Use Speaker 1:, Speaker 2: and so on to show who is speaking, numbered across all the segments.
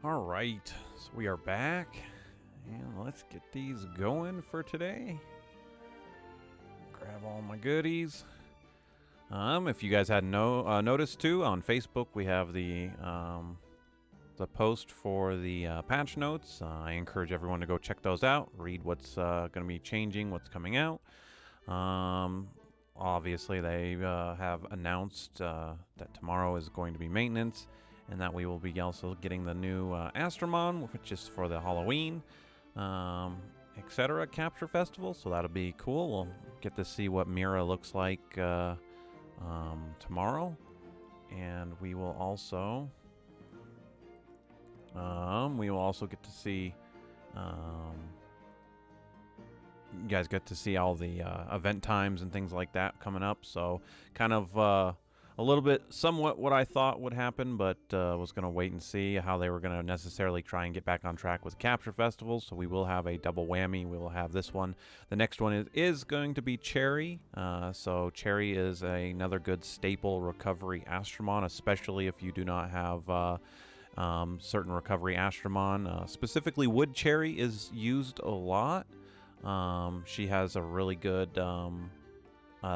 Speaker 1: All right, so we are back, and let's get these going for today. Grab all my goodies. If you guys hadn't noticed too, on Facebook we have the post for the patch notes. I encourage everyone to go check those out, read what's going to be changing, what's coming out. Obviously, they have announced that tomorrow is going to be maintenance, and that we will be also getting the new Astromon, which is for the Halloween, etc. Capture Festival. So that'll be cool. We'll get to see what Mira looks like tomorrow, and we will also get to see. You guys get to see all the event times and things like that coming up. So kind of a little bit, somewhat what I thought would happen, but was going to wait and see how they were going to necessarily try and get back on track with Capture Festivals. So we will have a double whammy. We will have this one. The next one is going to be Cherry. So Cherry is another good staple recovery Astromon, especially if you do not have certain recovery Astromon. Specifically, Wood Cherry is used a lot. She has a really good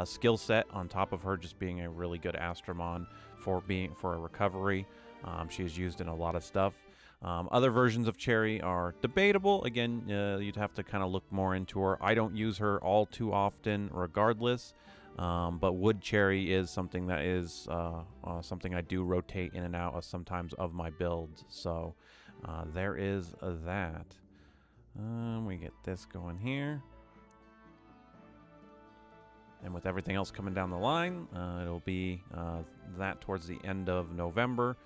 Speaker 1: skill set on top of her just being a really good Astromon for a recovery. She is used in a lot of stuff. Other versions of Cherry are debatable. Again, you'd have to kind of look more into her. I don't use her all too often regardless, but Wood Cherry is something that is something I do rotate in and out of sometimes of my builds. So there is that. We get this going here. And with everything else coming down the line, it'll be that towards the end of November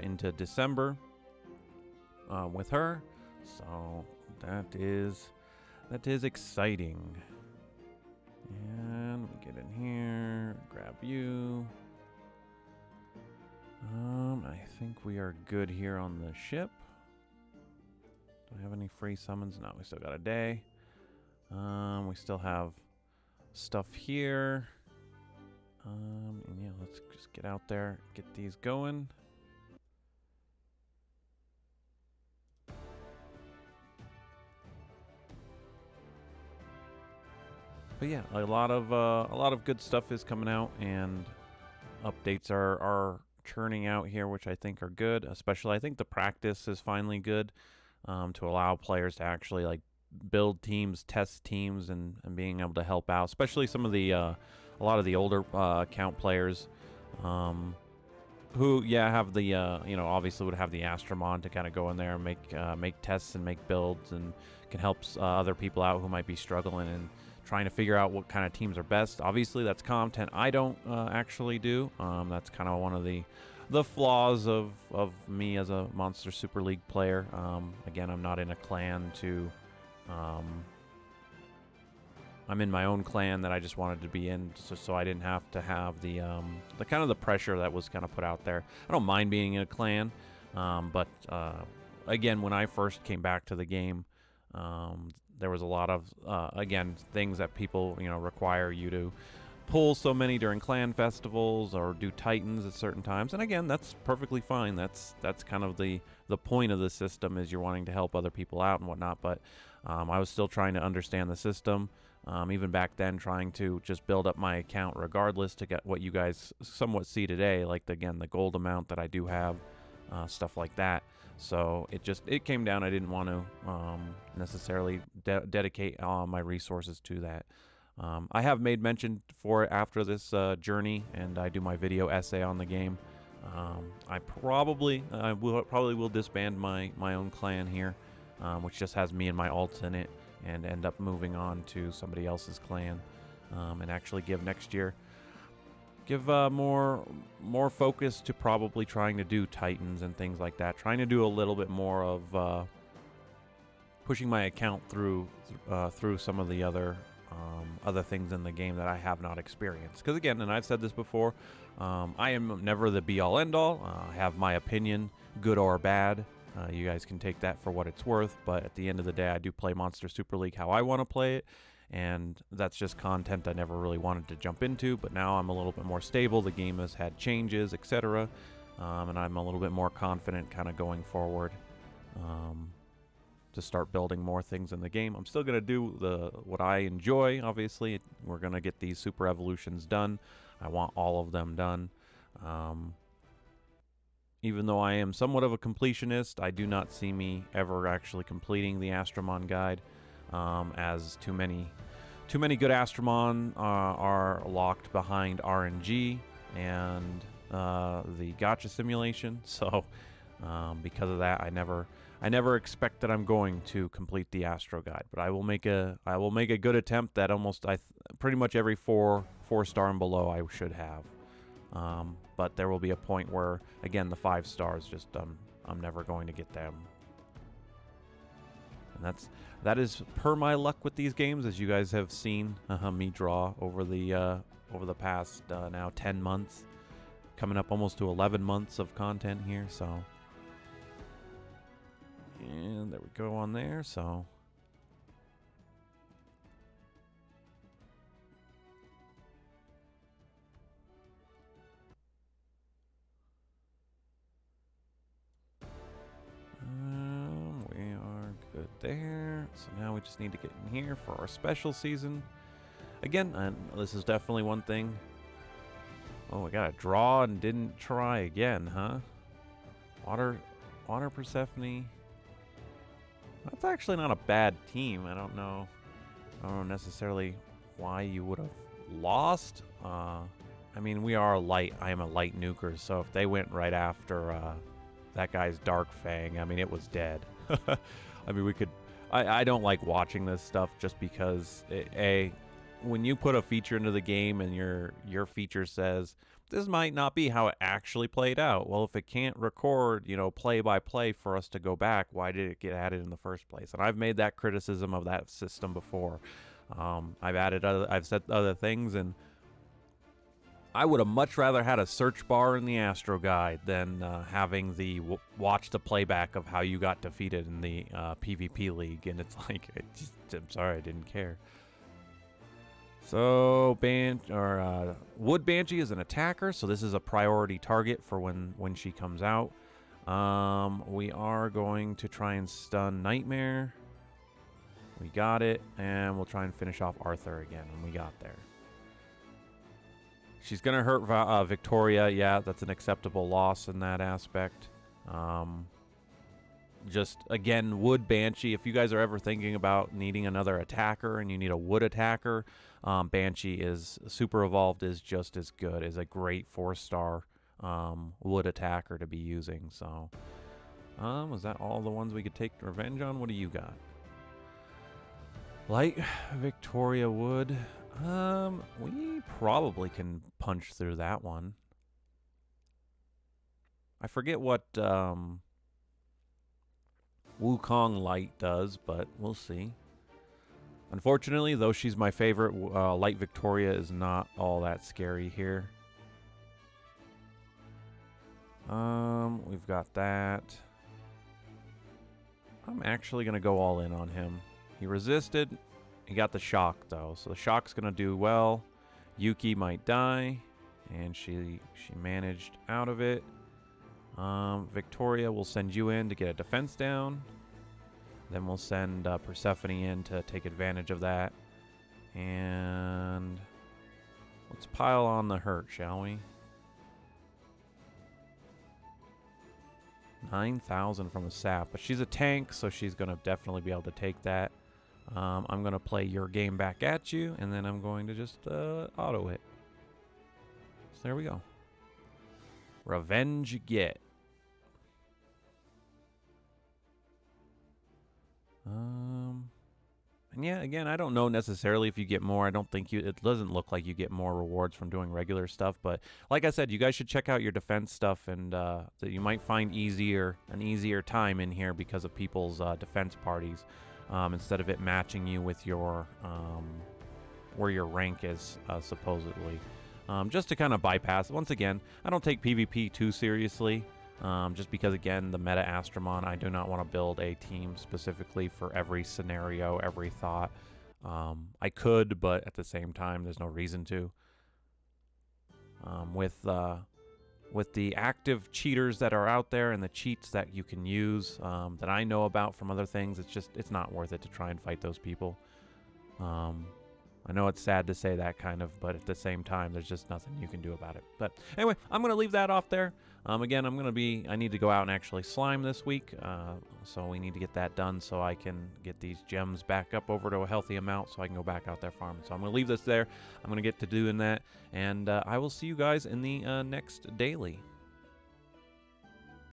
Speaker 1: into December with her. So that is exciting. And we get in here, grab you. I think we are good here on the ship. Do I have any free summons? No, we still got a day. We still have stuff here. And yeah, let's just get out there, get these going. But yeah, a lot of good stuff is coming out, and updates are churning out here, which I think are good. Especially, I think the practice is finally good, to allow players to actually like build teams, test teams, and being able to help out, especially some of the a lot of the older account players who have the obviously would have the Astromon to kind of go in there and make tests and make builds, and can help other people out who might be struggling and trying to figure out what kind of teams are best. Obviously that's content I don't actually do. That's kind of one of the flaws of me as a Monster Super League player. Again, I'm not in a clan to I'm in my own clan that I just wanted to be in, so I didn't have to have the kind of the pressure that was kind of put out there. I don't mind being in a clan, but again, when I first came back to the game, there was a lot of again things that people require you to pull so many during clan festivals or do titans at certain times, and again, that's perfectly fine. That's kind of the point of the system, is you're wanting to help other people out and whatnot. But I was still trying to understand the system, even back then, trying to just build up my account regardless to get what you guys somewhat see today, like the gold amount that I do have, stuff like that. So it came down. I didn't want to necessarily dedicate my resources to that. I have made mention for it after this journey, and I do my video essay on the game. I probably will disband my own clan here, which just has me and my alts in it, and end up moving on to somebody else's clan, and actually give more focus to probably trying to do titans and things like that. Trying to do a little bit more of pushing my account through some of the other things in the game that I have not experienced. Because again, and I've said this before, I am never the be-all end-all. I have my opinion, good or bad. You guys can take that for what it's worth, but at the end of the day, I do play Monster Super League how I want to play it, and that's just content I never really wanted to jump into. But now I'm a little bit more stable. The game has had changes, etc., and I'm a little bit more confident kind of going forward um, to start building more things in the game. I'm still gonna do what I enjoy. Obviously, we're gonna get these super evolutions done. I want all of them done. Um, even though I am somewhat of a completionist, I do not see me ever actually completing the Astromon guide, as too many good Astromon are locked behind RNG and the gotcha simulation. So because of that, I never expect that I'm going to complete the Astro guide, but I will make a good attempt that almost pretty much every four-star and below I should have. But there will be a point where, again, the 5 stars just I'm never going to get them. And that is per my luck with these games, as you guys have seen me draw over the past now 10 months, coming up almost to 11 months of content here. So, and there we go on there. So. We are good there. So now we just need to get in here for our special season. Again, and this is definitely one thing. Oh, we got a draw and didn't try again, huh? Water Persephone. That's actually not a bad team. I don't know necessarily why you would have lost. I mean, we are light. I am a light nuker, so if they went right after that guy's Dark Fang, I mean, it was dead. I mean, we could. I don't like watching this stuff just because when you put a feature into the game and your feature says this might not be how it actually played out. Well, if it can't record, play by play for us to go back, why did it get added in the first place? And I've made that criticism of that system before. I've said other things, and I would have much rather had a search bar in the Astro Guide than having the watch the playback of how you got defeated in the PvP League. And it's like, I'm sorry, I didn't care. So Wood Banshee is an attacker, so this is a priority target for when she comes out. We are going to try and stun Nightmare. We got it, and we'll try and finish off Arthur again, and we got there. She's going to hurt Victoria. Yeah, that's an acceptable loss in that aspect. Just, again, Wood Banshee. If you guys are ever thinking about needing another attacker and you need a wood attacker, Banshee is super evolved, is just as good. Is a great 4-star wood attacker to be using. So, was that all the ones we could take revenge on? What do you got? Light Victoria Wood. We probably can punch through that one. I forget what Wukong Light does, but we'll see. Unfortunately, though she's my favorite, Light Victoria is not all that scary here. We've got that. I'm actually going to go all in on him. He resisted. He got the shock, though, so the shock's going to do well. Yuki might die, and she managed out of it. Victoria will send you in to get a defense down. Then we'll send Persephone in to take advantage of that. And let's pile on the hurt, shall we? 9,000 from a sap, but she's a tank, so she's going to definitely be able to take that. I'm going to play your game back at you, and then I'm going to just auto it. So there we go. Revenge you get. And yeah, again, I don't know necessarily if you get more. I don't think it doesn't look like you get more rewards from doing regular stuff. But like I said, you guys should check out your defense stuff, and that you might find an easier time in here because of people's defense parties, instead of it matching you with your where your rank is supposedly. Just to kind of bypass. Once again, I don't take PvP too seriously. Just because, again, the meta Astromon, I do not want to build a team specifically for every scenario, every thought. I could, but at the same time, there's no reason to. With with the active cheaters that are out there and the cheats that you can use that I know about from other things, it's not worth it to try and fight those people. I know it's sad to say that kind of, but at the same time, there's just nothing you can do about it. But anyway, I'm going to leave that off there. Again, I need to go out and actually slime this week, so we need to get that done so I can get these gems back up over to a healthy amount so I can go back out there farming. So I'm going to leave this there. I'm going to get to doing that, and I will see you guys in the next daily.